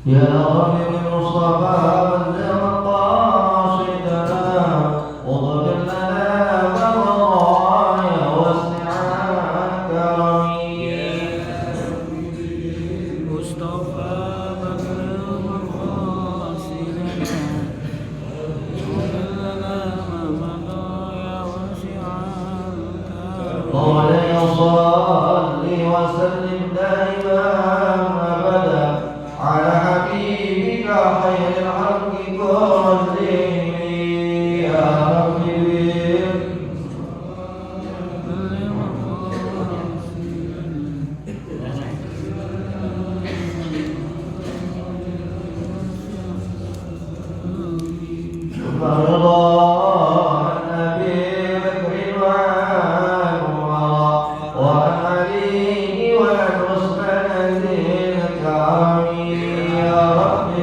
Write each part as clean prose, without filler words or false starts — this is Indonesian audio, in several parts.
يا رب بالمصطفى بلغ مقاصدنا واغفر لنا ما مضى يا واسع كرمي مصطفى بلغ مقاصدنا واغفر لنا ما مضى يا واسع كرمي مولاي صل وسلم دائما ابدا على حبيبك خير الخلق كلهم يا ربي فرضا عن أبي بكر وعن عمر وعن علي وعن عثمان ذي الكرم يا ربي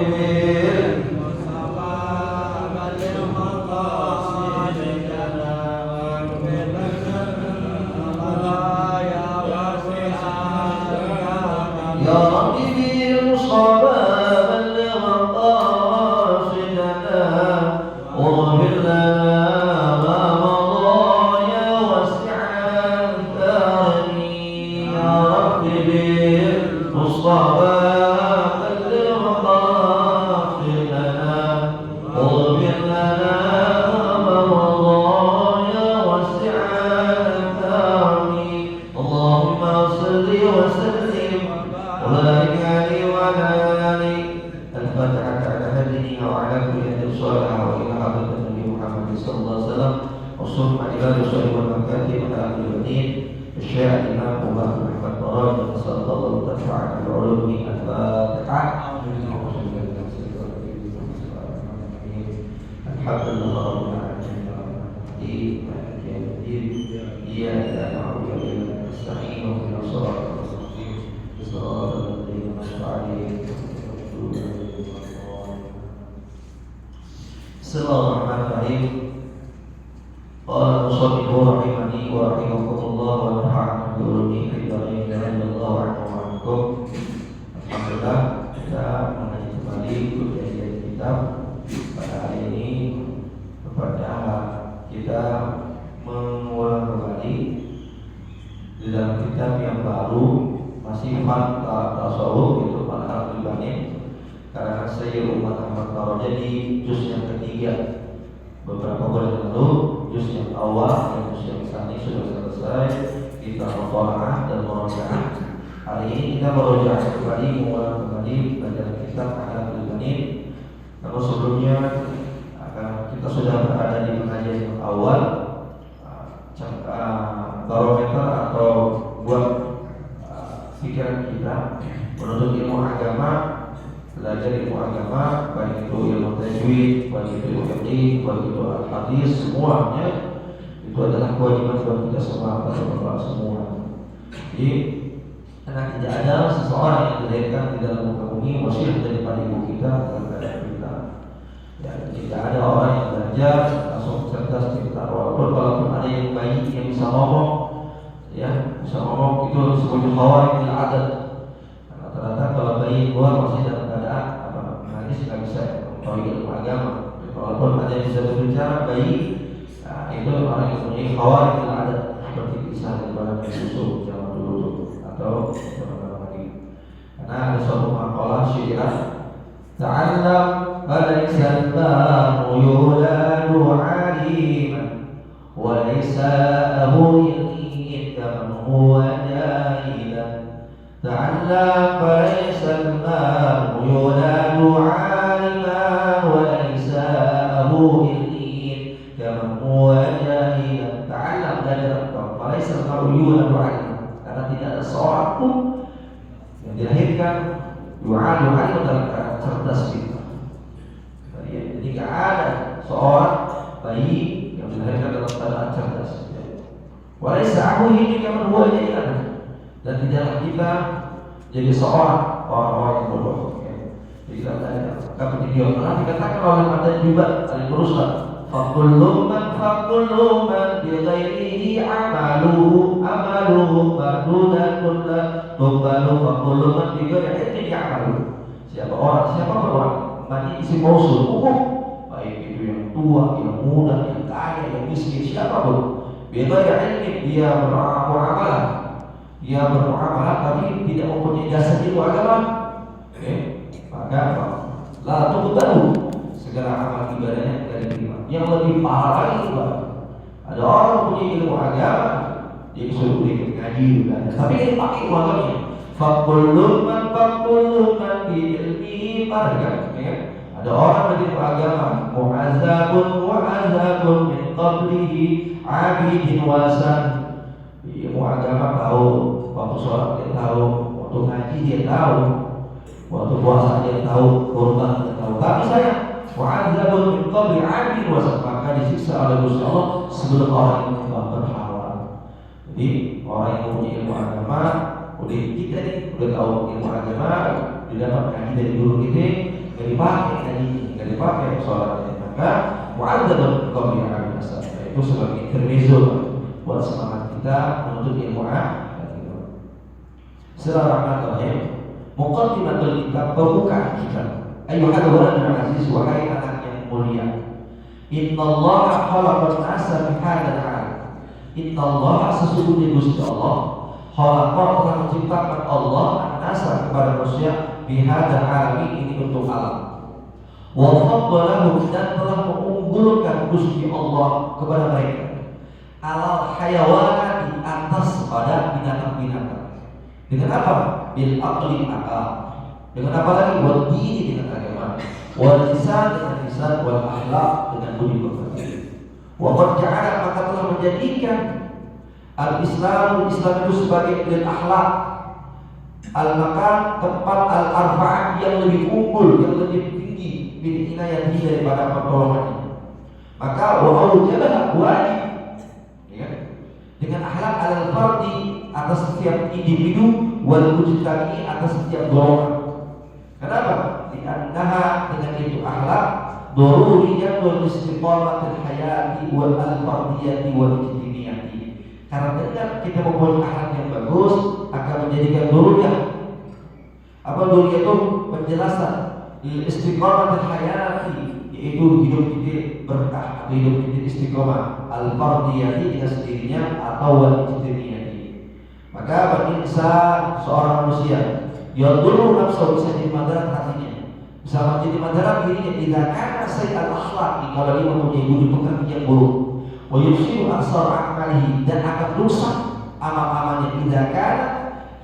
يا ربي بالمصطفى بلغ مقاصدنا واغفر لنا ما مضى يا واسع الكرم يا ربي بالمصطفى بلغ مقاصدنا واغفر لنا ما مضى يا واسع الكرم اللهم صل وسلم وبارك عليه وعلى آله الفاتحة على هديه وعلى كل أهل صالح وإلى حضرة النبي محمد صلى الله عليه وسلم وصلى إلى رسول والمكاتب على أهل الدين الشيخ الإمام أبو بكر أحمد براج نسأل الله تنفعنا بعلومه الفاتحة الحمد لله رب العالمين إياك نعبد وإياك نستعين واهدنا الصراط المستقيم صراط الذين أنعمت عليهم Bismillahirrahmanirrahim. Qala musannif rahimani wa rahimakumullah wa nafa'ana bi ulumi fi darin radhiyallahu anhu wa ankum. Alhamdulillah kita mengaji kembali kajian kitab pada hari ini kepada kita mengulang kembali di dalam kitab yang baru masih tasawuf yaitu Manhaj Ibanin karena saya umat Ahmad Taraja di juz yang ketiga beberapa bulan lalu juz yang awal dan juz yang sani sudah selesai kita mutalaah dan murajaah. Hari ini kita murajaah kembali mengulang kembali pelajaran kitab Manhaj Ibanin. Namun sebelumnya kita sudah berada di pengajian yang awal barometer atau buat pikiran kita menuntut ilmu agama, belajar ilmu agama, baik itu ilmu tajwid, baik itu ilmu fiqih, baik itu hadis, semuanya itu adalah kewajiban buat kita semua, bapak-bapak semua. Jadi karena tidak ada seseorang yang dilahirkan di dalam muka bumi wasilah daripada ibu kita dalam keadaan kita. Ya, tidak ada orang yang belajar langsung cerdas cerita, walaupun ada yang bayi yang bisa ngomong, ya bisa ngomong itu disebut khawarij bil adat. Rata-rata kalau bayi keluar masih dalam keadaan hadis nggak bisa mengetahui ilmu agama. Walaupun ada yang bisa berbicara bayi, nah, itu orang yang punya khawarij bil adat seperti kisah dari barang susu zaman dulu atau zaman lagi. Karena ada suatu makalah syiah ta'allam falaysa al-baru yuladu 'aliman wa laysa abu kaman huwa jahilan ta'allam falaysa al-baru yuladu 'aliman wa laysa abu kaman huwa jahilan ta'allam belajar engkau falaysa al-baru yuladu 'aliman karena tidak ada seorang pun yang dilahirkan yu'adu 'aliman dalam keadaan cerdas gitu. Jadi tidak ada seorang bayi yang dilahirkan dalam keadaan cerdas. Walaysa abu ini kaman huwa jahilan dan tidaklah kita jadi seorang orang-orang yang bodoh. Jadi kita belajar. Kata beliau pernah dikatakan oleh Matan juga Al-Ruslan, fakullu man bi ghairihi amaluhu fardudan kullu tuqbalu fakullu man bi ghairihi amaluhu. siapa orang mani isi mausul umum, baik itu yang tua, yang muda, yang kaya, yang miskin, siapapun. Beda ini dia bermuamalah tapi tidak mempunyai dasar ilmu agama. Maka la tuqbalu, segala amal ibadahnya tidak diterima. Yang lebih parah lagi, Pak, ada orang punya ilmu agama, dia disuruh ikut ngaji juga, tapi dia pakai ilmu agamanya. Fakulun man bi ilmihi marga. Ada orang yang ilmu agama, mu'azabun min qablihi abidin wasan. Ilmu agama tahu, waktu sholat dia tahu, waktu ngaji dia tahu, waktu puasa dia tahu, kurban dia tahu. Tapi saya mu'adzabun min qabli 'abdin wa maka disiksa oleh Gusti Allah sebelum orang yang menyembah berhala. Jadi orang yang punya ilmu agama udah tahu ilmu agama, didapat ngaji dari guru kita, nggak dipakai ngaji, nggak dipakai sholatnya, maka mu'adzabun min qabli 'abdin. Itu sebagai intermezzo buat semangat kita menuntut ilmu agama. Bismillahirrahmanirrahim. Muqaddimatul kitab, pembukaan kitab. Ayuhal waladul aziz, wahai anak yang mulia. Innallaha khalaqan nasa fi hadzal 'alam. Innallaha, sesungguhnya Gusti Allah, khalaqa, telah menciptakan Allah an-nasa kepada manusia fi hadzal 'alam, ini untuk alam. Wa faddalahu, dan telah mengunggulkan Gusti Allah kepada mereka alal hayawanat, di atas pada binatang-binatang. Dengan apa? Bil aqli, akal. Dengan apa lagi? Wal dini, dengan agama. Wal lisan, dengan lisan. Wal akhlak, dengan budi pekerti. Wa qad ja'ala, maka telah menjadikan al-Islam itu sebagai lil akhlak, al-makan, tempat al-arba'ah yang lebih unggul, yang lebih tinggi bil inayati, daripada pertolongannya. Maka wa aujabah, wajib dengan akhlak alal fardi, atas setiap individu, wal mujtami, atas setiap golongan. Kenapa? Li'annaha, dengan itu akhlak daruriyatul istiqamatil hayati wal al-fardiyati wal ijtimiyati. Karena dengan kita mempunyai akhlak yang bagus akan menjadikan daruriyah. Apa daruriyah itu? Penjelasan istiqamatil hayati, yaitu hidup kita berkah atau hidup kita istiqomah, al-fardiyati, dengan sendirinya, atau wal-ijtimiyati. Maka berinsan seorang manusia yang dulu nafsu bisa jadi madarat hatinya, bisa menjadi madarat dirinya tidak karena sayyi'al akhlaq, kalau dia mempunyai budi pekerti yang buruk, wa yusiru aksar akmalihi, dan akan rusak amal-amalnya tidak karena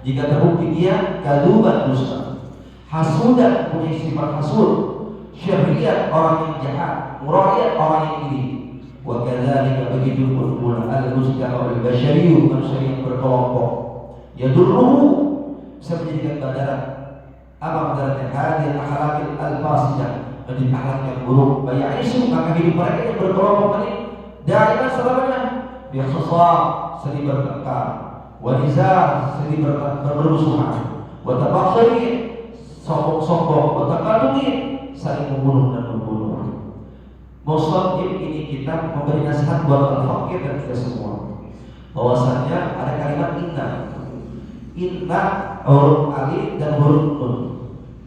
jika terbukti dia kaduban, dusta, hasudan, punya sifat hasud, syarriyat, orang yang jahat, mura'iyat, orang yang iri. Wa kadzalika, begitu pula al-mujtama al-basyari, manusia yang berkelompok, yadurruhu, bisa menjadikan badarat. Apa badaratnya? Hadil akhlaqil al-fasidah, menjadi akhlak yang buruk. Baya'isu, maka hidup mereka yang berkelompok ini daiman selamanya, bikhsasah, sering bertengkar, wa nizar, sering bermusuhan, wa tabakhir, sombong-sombong, wa taqadumi, saling membunuh dan membunuh. Muslim ini kita memberi nasihat buat al-fakir dan kita semua, bahwasannya ada kalimat inna, huruf alif dan huruf nun.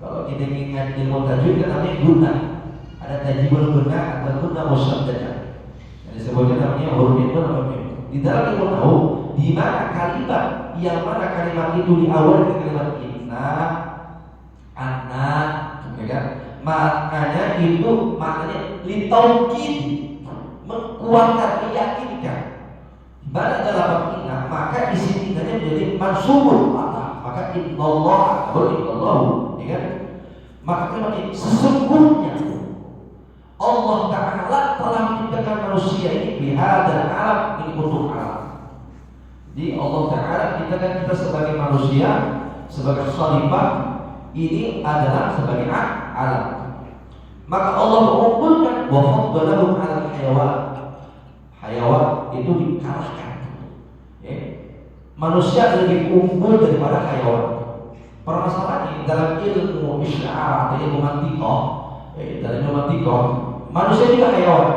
Kalau kita ingat ilmu tajwid kan namanya guna, ada tajwid guna atau guna musyaddadah. Yang disebutnya namanya huruf itu namanya. Di dalam ilmu tahu di mana kalimat, yang mana kalimat itu diawali dengan kalimat inna, anna, ya kan? Maknanya itu maknanya litaukid, menguatkan, meyakinkan. Pada dalam inna, maka isi innanya menjadi mansubul patah. Maka innallaha, inallahu, ya kan? Maka kalimat ini sesungguhnya Allah Ta'ala telah menciptakan manusia ini bihadzal alam, ini untuk alam. Jadi Allah Ta'ala menciptakan kita sebagai manusia, sebagai khalifah, ini adalah sebagai alam. Maka Allah mengunggulkan wa faddalahu 'alal hayawan. Hayawan itu dikalahkan. Manusia lebih unggul daripada hayawan. Permasalahannya dalam ilmu isya'ah atau ilmu mantiqah, dalam ilmu mantiqah, manusia juga hayawan.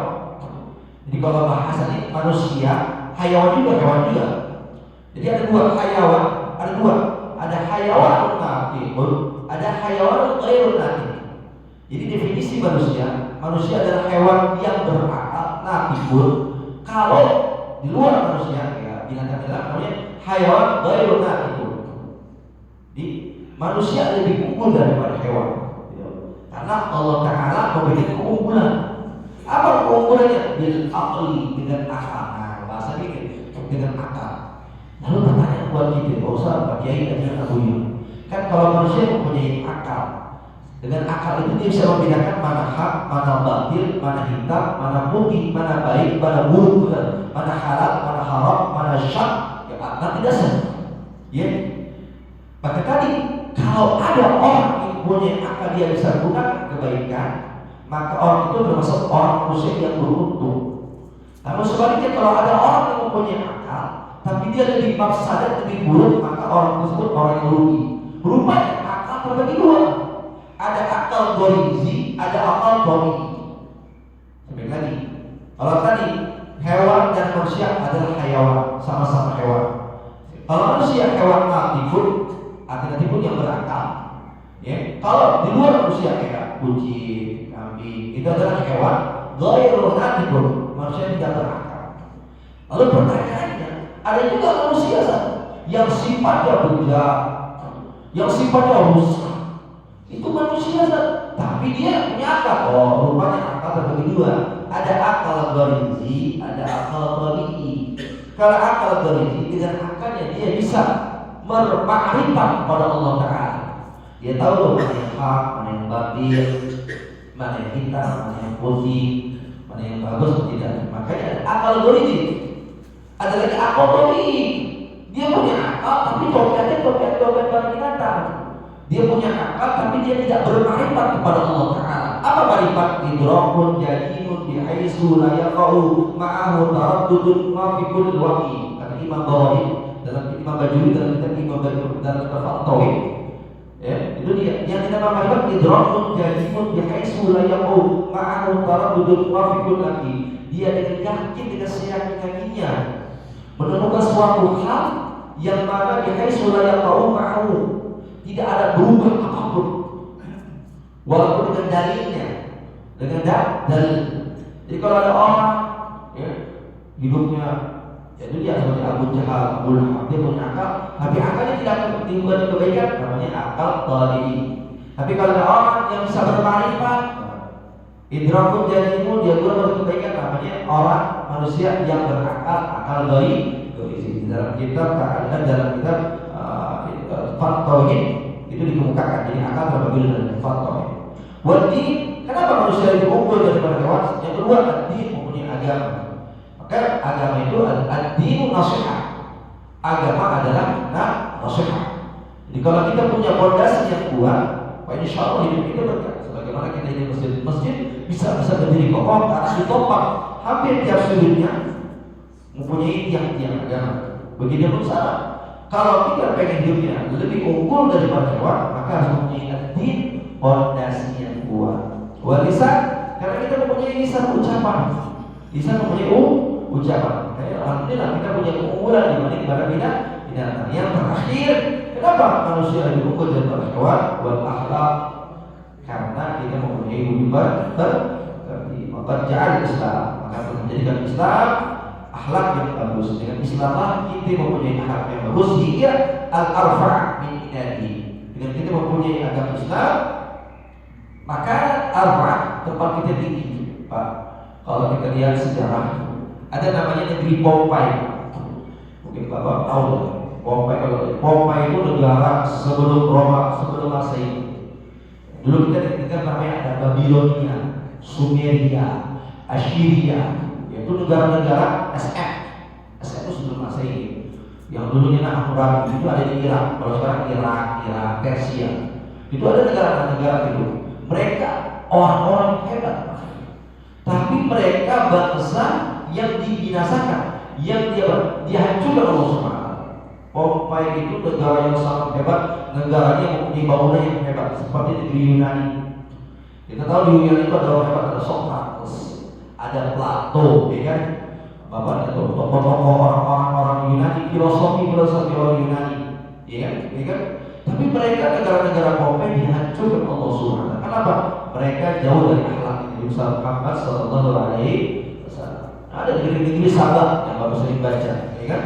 Jadi kalau bahasanya manusia, hayawan juga hewan juga. Jadi ada dua hayawan, ada dua. Ada hayawan natiqun, ada hayawan ghairun natik. Jadi definisi manusia adalah hewan yang berakal, natikun. Kalau di luar manusia, ya binatang namanya hayawan ghairun natikun. Jadi manusia lebih unggul daripada hewan. Karena Allah Ta'ala memberikan keunggulan. Apa keunggulannya? Bil aqli, dengan akal. Nah, bahasa ini dengan akal. Lalu pertanyaan buat kita, Pak Ustaz, Pak Kiai, dan Abu Yun. Kan kalau manusia mempunyai akal, dengan akal itu dia bisa membedakan mana hak, mana batil, mana hitam, mana putih, mana baik, mana buruk, mana halal, mana haram, mana syak. Ya, nanti dasar. Ya. Maka tadi kalau ada orang yang punya akal dia bisa gunakan kebaikan, maka orang itu termasuk orang manusia yang beruntung. Namun sebaliknya kalau ada orang yang mempunyai akal, tapi dia lebih mafsadat, lebih buruk, maka orang tersebut orang yang rugi. Rupanya akal terbagi dua. Ada akal gorizi, ada akal tori. Sampai lagi. Kalau tadi hewan dan manusia adalah hayawan, sama-sama hewan. Kalau manusia hewan natikun, natikun yang berakal. Ya, kalau di luar manusia kayak kucing, kambing, itu adalah hewan ghairun natikun, manusia tidak berakal. Lalu pertanyaannya, ada juga manusia yang sifatnya bejat, yang sifatnya rusak. Itu manusia tapi dia punya akal. Oh, rupanya akal terbagi dua. Ada akal gorizi, ada akal tabi'i. Kalau akal gorizi, dengan akalnya dia bisa bermakrifat kepada Allah Ta'ala. Dia tahu loh mana yang hak, mana yang batil, mana yang hitam, mana yang putih, mana yang bagus atau tidak. Makanya ada akal gorizi. Ada lagi akal tabi'i. Dia punya akal tapi topiatnya topiat binatang. Dia punya akal tapi dia tidak bermakrifat kepada Allah Ta'ala. Apa makrifat? Idrakun jadidun bihaitsu la yaqau ma'ahu taraddudun ma fi kulli waqi. Kata Imam Bawahi dalam Imam Bajuri dalam kitab Imam Bajuri dalam kitab Tauhid. Ya, itu dia yang kita makrifat idrakun jadidun bihaitsu la yaqau ma'ahu taraddudun ma fi kulli waqi. Dia dengan yakin, dengan seyakin-yakinnya menemukan suatu hal yang mana bihaitsu la yaqau ma'ahu, tidak ada berubah apapun, walaupun dengan dalilnya, dengan dalil. Jadi kalau ada orang, ya, hidupnya, jadi dia seperti Abu Jahal, Abu Lahab, dia punya akal, tapi akalnya tidak menimbulkan kebaikan, namanya akal tadi. Tapi kalau ada orang yang bisa bermakrifat, idrakun jadimu, dia guna kebaikan, namanya orang manusia yang berakal, akal doi. Dalam kitab dalam kitab Tauhid itu dikemukakan, jadi akal terbagi dalam Tauhid. Wadi, kenapa manusia lebih unggul daripada hewan? Yang kedua, ad-din mempunyai agama. Maka agama itu ad-dinu nasihat. Agama adalah nasihat. Jadi kalau kita punya fondasi yang kuat, insya Allah hidup kita berkah. Sebagaimana kita di masjid bisa berdiri kokoh karena ditopang hampir tiap sudutnya mempunyai tiang-tiang agama. Begitupun sama. Kalau kita pengen hidupnya lebih unggul daripada hewan, maka harus mempunyai ad-din, fondasi yang kuat. Lisan, karena kita mempunyai lisan ucapan. Lisan mempunyai ucapan. Alhamdulillah kita punya keunggulan dibanding para binatang. Yang terakhir, kenapa manusia lebih unggul daripada hewan? Wal akhlak, karena kita mempunyai budi pekerti. Maka ja'al Islam, maka menjadikan Islam akhlak yang bagus. Dengan Islamlah kita mempunyai akhlak yang bagus hingga al-arfa' min inadi. Dengan kita mempunyai agama Islam, maka arfa' tempat kita tinggi. Pak, kalau kita lihat sejarah, ada namanya negeri Pompei. Mungkin Bapak tahu Pompei. Pompei itu negara sebelum Roma, sebelum Masehi. Dulu kita dengar namanya ada Babilonia, Sumeria, Assyria. Itu negara-negara SF itu sebelum Masehi. Yang dulunya Hammurabi itu ada di Irak. Kalau sekarang Irak, Persia. Itu ada negara-negara itu. Mereka orang-orang hebat, tapi mereka bangsa yang dibinasakan, yang dihancurkan Allah Subhanahu. Pompei itu negara yang sangat hebat, negaranya mempunyai bangunan yang hebat, seperti negeri Yunani. Kita tahu di Yunani itu ada orang hebat, ada Socrates, ada Plato, ya kan? Bapak itu tokoh-tokoh orang-orang Yunani, filosofi orang Yunani, ya kan? Tapi mereka negara-negara Kopeng dihancurkan Allah Subhanahu wa taala. Kenapa? Mereka jauh dari akhlak Nabi Muhammad sallallahu alaihi wasallam. Ada negeri-negeri sahabat yang baru sering baca, ya kan?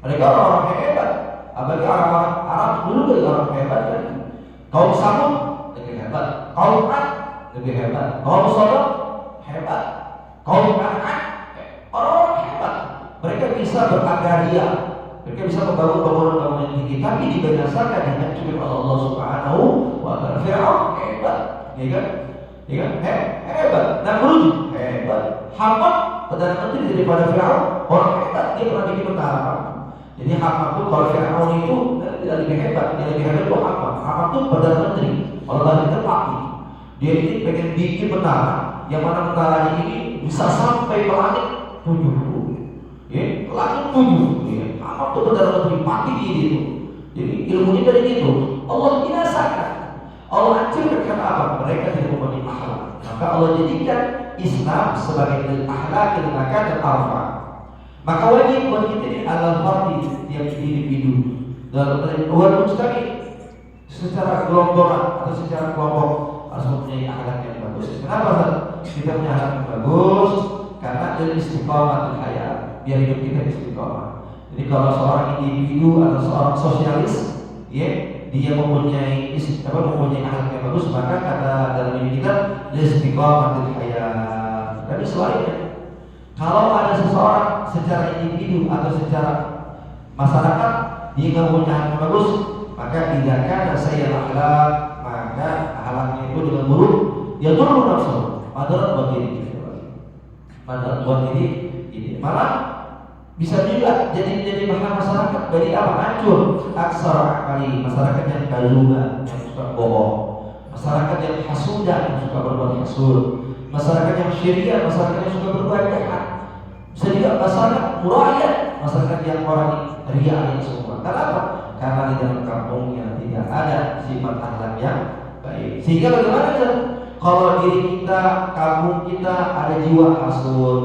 Mereka orang-orang hebat. Apalagi orang-orang Arab dulu dari orang hebat kan. Kaum Samud lebih hebat, kaum Ad lebih hebat, kaum Sodom hebat, kaum Kan'an orang hebat. Mereka bisa beragraria, mereka bisa membangun bangunan-bangunan tinggi, tapi dibinasakan dengan cuma Allah Subhanahu wa taala. Firaun hebat, ya kan? Ya kan? Hebat. Namrud hebat. Haman perdana menteri daripada Firaun orang hebat, dia pernah bikin mentara. Jadi Haman itu kalau Firaun itu tidak lebih hebat, dia lebih hebat itu Haman. Haman itu perdana menteri. Kalau tadi kita pakai, dia ini pengen bikin mentara, yang mana mentaranya ini bisa sampai ke langit 7, ya, langit 7. Ya. Haman itu perdana menteri pakai ini itu. Jadi ilmunya dari itu. Allah binasakan, Allah hancurkan karena apa? Mereka tidak mempunyai akhlak. Maka Allah jadikan Islam sebagai akhlak yang makan dan arfa. Maka wajib buat kita ini adalah fardi yang individu dalam luar mustaqim secara gelomboran atau secara kelompok harus mempunyai akhlak yang bagus. Kenapa? Kita punya akhlak yang bagus karena dari istiqomah hayat, biar hidup kita istiqomah. Jadi kalau seorang individu atau seorang sosialis, ya, dia mempunyai akhlak yang bagus, maka kata dalam diri kita istiqomah hayat. Tapi sebaliknya, kalau ada seseorang secara individu atau secara masyarakat dia nggak punya akhlak yang bagus, maka tidak ada saya akhlak, maka akhlaknya itu dengan buruk, dia turun nafsu, madarat buat diri kita, madarat buat diri ini, malah bisa juga jadi bahan masyarakat dari apa? Hancur. Aksara kali masyarakat yang kaluga, yang suka bohong, masyarakat yang hasuda, yang suka berbuat hasud, masyarakat yang syiria, masyarakat yang suka berbuat jahat. Bisa juga masyarakat murakyat, masyarakat yang orang ria yang semua. Kenapa? Karena di dalam kampungnya tidak ada sifat akhlak yang baik. Sehingga bagaimana kan? Kalau diri kita, kampung kita ada jiwa hasud,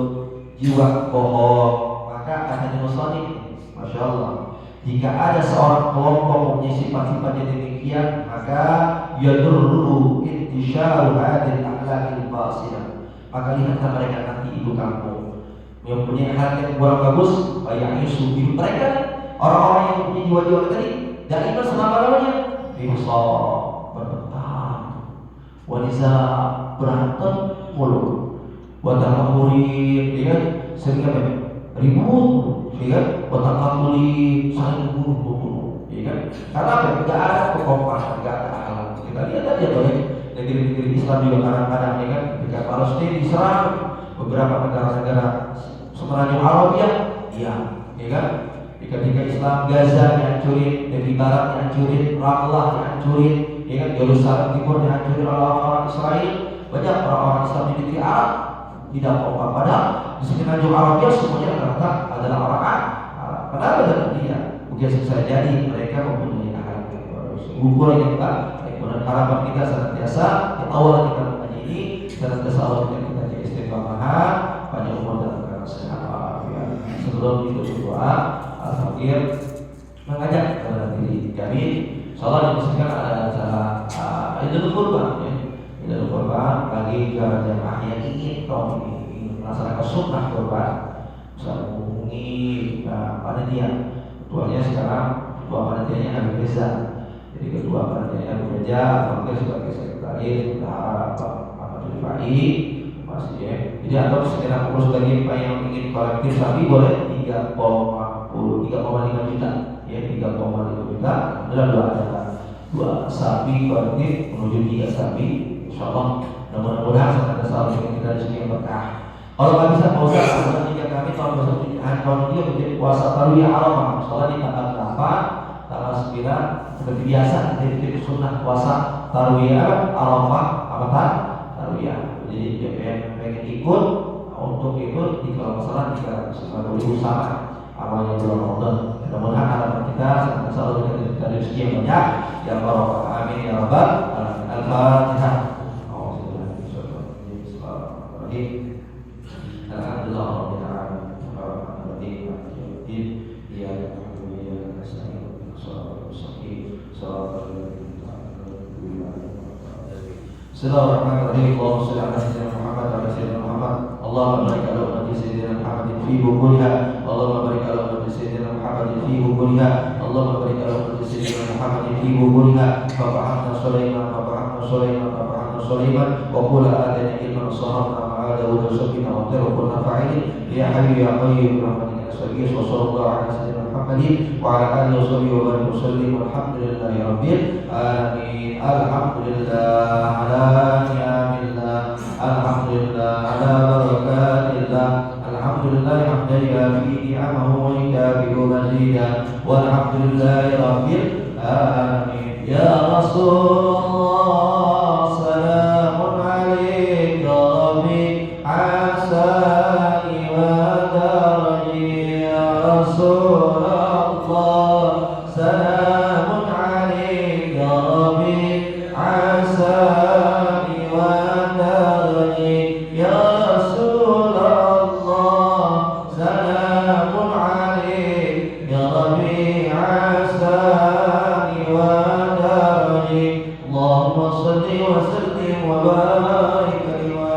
jiwa bohong, maka akan musonif. Masya Allah. Jika ada seorang kelompok mempunyai sifat-sifat yang demikian, maka yadurru intisyaru hadil akhlaqil fasidah. Maka lihatlah mereka nanti ibu kampung yang punya hal yang kurang bagus, banyak isu hidup mereka. Orang-orang yang punya jiwa-jiwa tadi dari itu selama-lamanya bisa berbentak, wanita berantem mulu, watakamuri, ya, sehingga ribut, ya, watakamuri saling bunuh, ya kan? Karena apa? Tidak ada kekompakan, tidak ada akhlak. Kita lihat aja banyak negeri-negeri Islam juga kadang-kadang, ya kan? Ketika Palestina diserang, beberapa negara-negara semenanjung Arabia, ya kan? Ketika Islam Gaza dihancurin, dari Barat dihancurin, Ramallah dihancurin, ya kan? Yerusalem Timur dihancurin oleh orang-orang Israel. Banyak orang-orang Islam di negeri Arab tidak kompak. Padahal di semenanjung Arabia semuanya rata-rata adalah orang Arab. Kenapa tidak dia? Mungkin bisa jadi mereka mempunyai akhlak yang bagus. Ukur yang baik. Dan harapan kita senantiasa di awal kita mengaji ini senantiasa Allah kita istiqomahan, panjang umur dan sehat walafiat. Sebelum itu berdoa, Al-Fakir mengajak kepada diri kami, sholat dipastikan ada acara Idul Kurban, ya. Idul Kurban bagi para jamaah yang ingin tahun ini ingin melaksanakan sunnah kurban, bisa menghubungi panitia. Ketuanya sekarang ketua panitianya Habib Reza. Jadi ketua panitianya Habib Reza, Fakir sebagai sekretaris, berharap Pak Rifai masih, ya. Jadi atau sekitar pengurus bagi yang ingin kolektif sapi boleh 3,5 juta, ya, 3,5 juta. Adalah dua sapi kolektif menuju 3 sapi. Insyaallah mudah-mudahan sangat selalu kita di sini yang berkah. Kalau nggak bisa mau usah, jika kami tahun ini menjadi puasa tarawih Arafah, sholat di tanggal 8, tanggal 9 seperti biasa jadi sunnah puasa tarawih Arafah apa tarawih. Jadi yang pengen ikut untuk ikut di kalau masalah jika sebagai usaha amalnya bulan Ramadan. Mudah-mudahan harapan kita selalu kita rezeki yang banyak, yang barokah. Amin ya rabbal alamin. Al-Fatihah. Alhamdulillah rabbil alamin. Ar-Rahmanir Rahim. Iyyaka na'budu wa iyyaka nasta'in. Shiratal mustaqim. Bismillahirrahmanirrahim. Allahumma shalli ala sayyidina Muhammad wa ala sayyidina Muhammad. Allahumma barik ala ummati sayyidina Muhammadin fi bukuliha. Allahumma barik ala ummati sayyidina Muhammadin fi bukuliha. Allahumma barik ala ummati sayyidina Muhammadin fi bukuliha. Fa'ahamna Sulaiman wa fa'ahamna Sulaiman wa fa'ahamna Sulaiman wa qul atana ilman sarrafna ma'a Dawud wa sabbina wa kunna fa'ilin ya hayyu ya qayyum rahmatika astaghfir wa sallallahu ala sayyidina Muhammadin wa ala alihi wa sahbihi wa barik wa sallim walhamdulillahi rabbil alamin. Alhamdulillah ala ni'amillah, alhamdulillah ala barakatillah, alhamdulillah hamdan yafi ni'amahu wa yukafi'u mazidah, walhamdulillahi rabbil alamin. Ya Rasulullah salamun alayka rabbi asani wa daraji. Ya Rasulullah salamun alayka rabbi asani wa daraji. Ya Rasulullah salamun alayka rabbi asani wa daraji. Allahumma salli wa sallim wa barik alaihi wa